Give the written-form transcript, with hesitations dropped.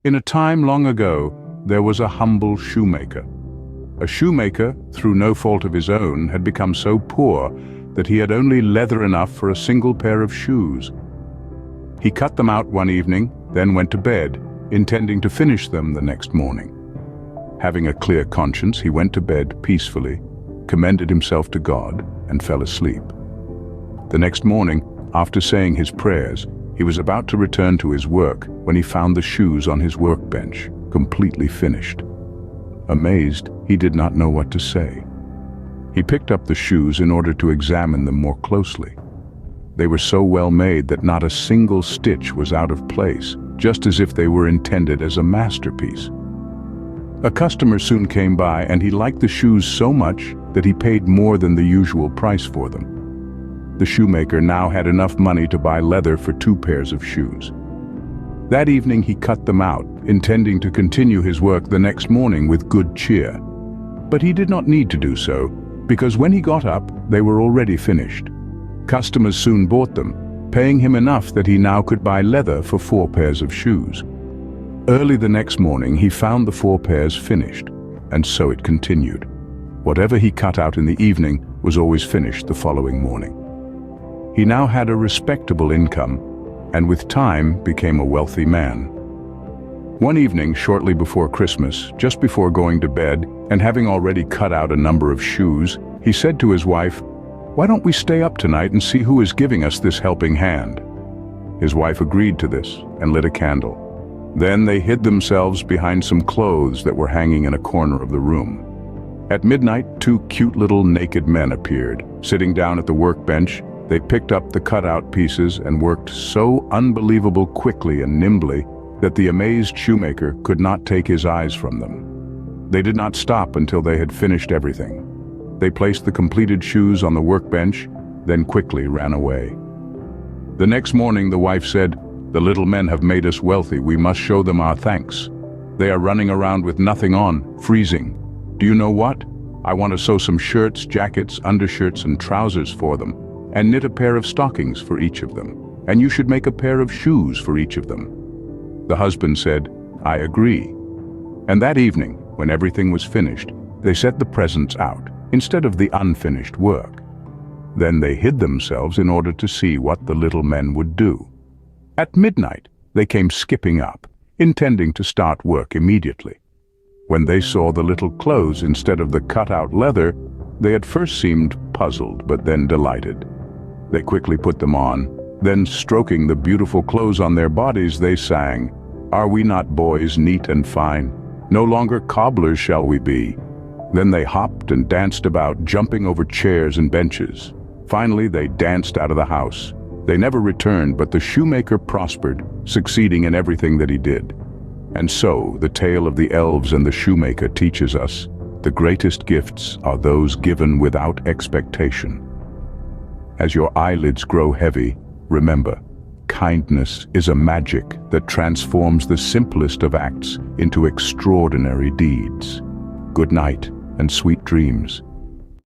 In a time long ago, there was a humble shoemaker. A shoemaker, through no fault of his own, had become so poor that he had only leather enough for a single pair of shoes. He cut them out one evening, then went to bed, intending to finish them the next morning. Having a clear conscience, he went to bed peacefully, commended himself to God, and fell asleep. The next morning, after saying his prayers, he was about to return to his work when he found the shoes on his workbench, completely finished. Amazed, he did not know what to say. He picked up the shoes in order to examine them more closely. They were so well made that not a single stitch was out of place, just as if they were intended as a masterpiece. A customer soon came by, and he liked the shoes so much that he paid more than the usual price for them. The shoemaker now had enough money to buy leather for 2 pairs of shoes. That evening he cut them out, intending to continue his work the next morning with good cheer. But he did not need to do so, because when he got up, they were already finished. Customers soon bought them, paying him enough that he now could buy leather for 4 pairs of shoes. Early the next morning he found the 4 pairs finished, and so it continued. Whatever he cut out in the evening was always finished the following morning. He now had a respectable income, and with time became a wealthy man. One evening, shortly before Christmas, just before going to bed, and having already cut out a number of shoes, he said to his wife, "Why don't we stay up tonight and see who is giving us this helping hand?" His wife agreed to this and lit a candle. Then they hid themselves behind some clothes that were hanging in a corner of the room. At midnight, 2 cute little naked men appeared. Sitting down at the workbench, they picked up the cutout pieces and worked so unbelievable quickly and nimbly that the amazed shoemaker could not take his eyes from them. They did not stop until they had finished everything. They placed the completed shoes on the workbench, then quickly ran away. The next morning the wife said, "The little men have made us wealthy. We must show them our thanks. They are running around with nothing on, freezing. Do you know what? I want to sew some shirts, jackets, undershirts, and trousers for them, and knit a pair of stockings for each of them. And you should make a pair of shoes for each of them." The husband said, "I agree." And that evening, when everything was finished, they set the presents out, instead of the unfinished work. Then they hid themselves in order to see what the little men would do. At midnight, they came skipping up, intending to start work immediately. When they saw the little clothes instead of the cut-out leather, they at first seemed puzzled, but then delighted. They quickly put them on, then stroking the beautiful clothes on their bodies, they sang, "Are we not boys neat and fine? No longer cobblers shall we be." Then they hopped and danced about, jumping over chairs and benches. Finally, they danced out of the house. They never returned, but the shoemaker prospered, succeeding in everything that he did. And so, the tale of the elves and the shoemaker teaches us, the greatest gifts are those given without expectation. As your eyelids grow heavy, remember, kindness is a magic that transforms the simplest of acts into extraordinary deeds. Good night and sweet dreams.